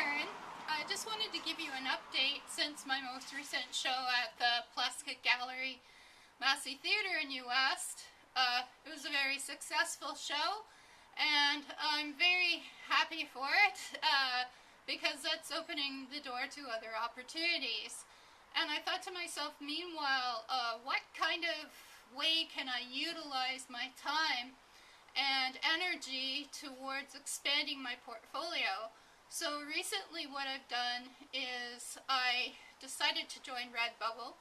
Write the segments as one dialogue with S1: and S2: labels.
S1: Karen. I just wanted to give you an update since my most recent show at the Plaskett Gallery Massey Theatre in New West. It was a very successful show, and I'm very happy for it because that's opening the door to other opportunities. And I thought to myself, meanwhile, what kind of way can I utilize my time and energy towards expanding my portfolio? So recently what I've done is I decided to join Redbubble,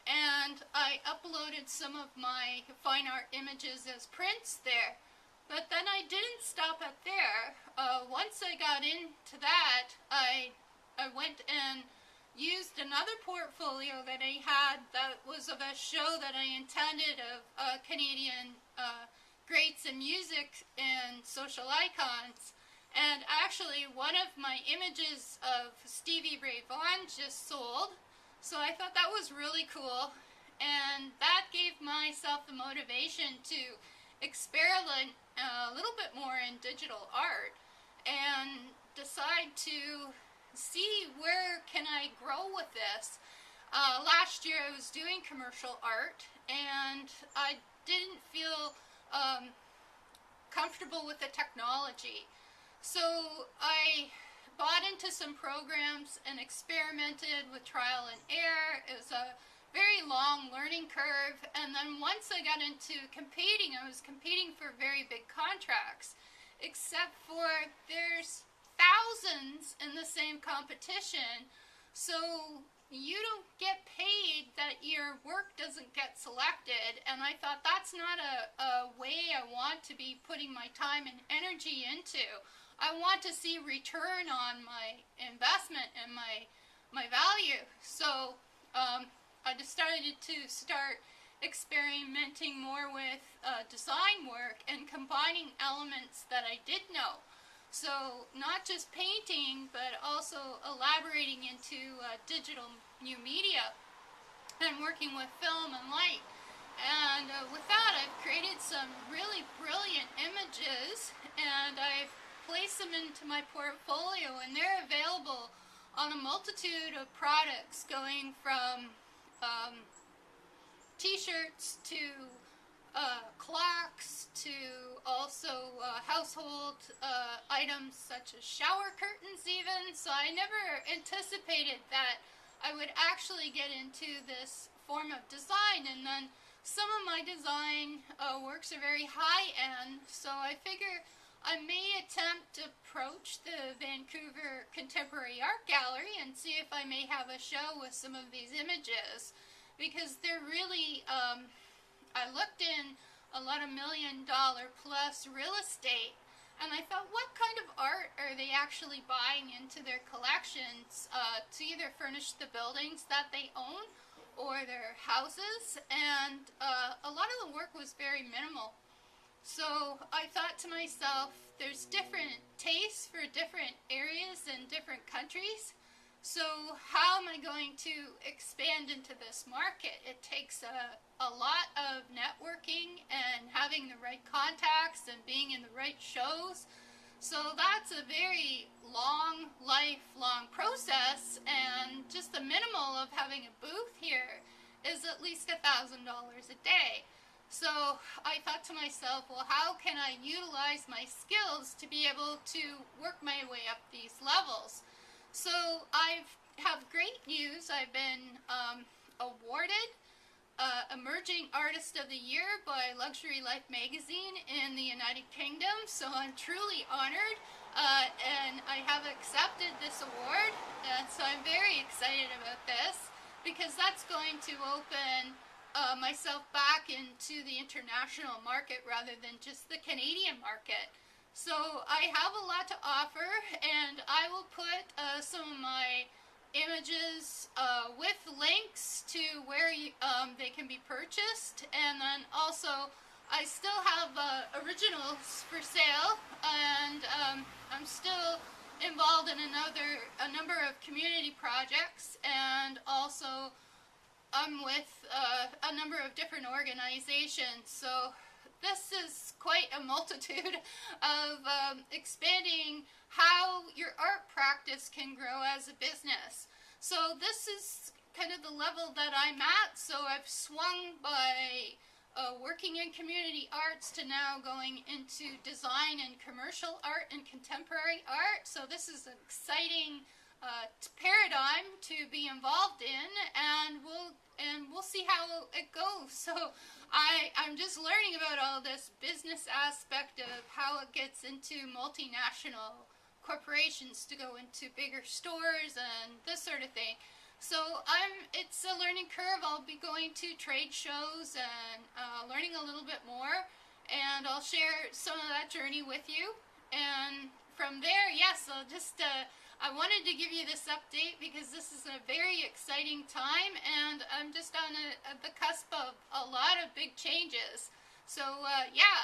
S1: and I uploaded some of my fine art images as prints there. But then I didn't stop at there. Once I got into that, I went and used another portfolio that I had that was of a show that I intended of Canadian greats in music and social icons. And actually one of my images of Stevie Ray Vaughan just sold, so I thought that was really cool, and that gave myself the motivation to experiment a little bit more in digital art and decide to see where can I grow with this. Last year I was doing commercial art, and I didn't feel comfortable with the technology. So I bought into some programs and experimented with trial and error. It was a very long learning curve, and then once I got into competing, I was competing for very big contracts, except for there's thousands in the same competition, so you don't get paid that your work doesn't get selected. And I thought that's not a way I want to be putting my time and energy into. I want to see return on my investment and my value. So I decided to start experimenting more with design work and combining elements that I did know. So not just painting, but also elaborating into digital new media and working with film and light. And with that, I've created some really brilliant images, and I've placed them into my portfolio, and they're available on a multitude of products, going from t-shirts to clocks to also household items such as shower curtains even. So I never anticipated that I would actually get into this form of design, and then some of my design works are very high-end, so I figure I may attempt to approach the Vancouver Contemporary Art Gallery and see if I may have a show with some of these images, because they're really I looked in a lot of $1 million plus real estate, and I thought, what kind of art are they actually buying into their collections to either furnish the buildings that they own or their houses? And a lot of the work was very minimal. So I thought to myself, there's different tastes for different areas and different countries. So how am I going to expand into this market? It takes a lot of networking and having the right contacts and being in the right shows. So that's a very long, lifelong process, and just the minimal of having a booth here is at least $1,000 a day. So I thought to myself, well, how can I utilize my skills to be able to work my way up these levels? So I have great news. I've been awarded Emerging Artist of the Year by Lux Life Magazine in the United Kingdom. So I'm truly honored, and I have accepted this award. So I'm very excited about this, because that's going to open myself back into the international market rather than just the Canadian market. So I have a lot to offer, and I will put some of my images with links to where they can be purchased, and then also I still have originals for sale, and I'm still involved in a number of community projects, and also I'm with a number of different organizations. So this is quite a multitude of expanding how your art practice can grow as a business. So this is kind of the level that I'm at. So I've swung by working in community arts to now going into design and commercial art and contemporary art. So this is an exciting paradigm to be involved in, and we'll see how it goes. So I'm just learning about all this business aspect of how it gets into multinational corporations to go into bigger stores and this sort of thing. So it's a learning curve. I'll be going to trade shows and learning a little bit more, and I'll share some of that journey with you. And from there, yes, I wanted to give you this update because this is a very exciting time, and I'm just on the cusp of a lot of big changes. So yeah,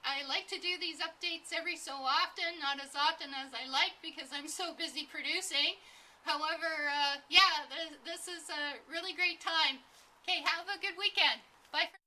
S1: I like to do these updates every so often, not as often as I like because I'm so busy producing. However, yeah, this is a really great time. Okay, have a good weekend. Bye.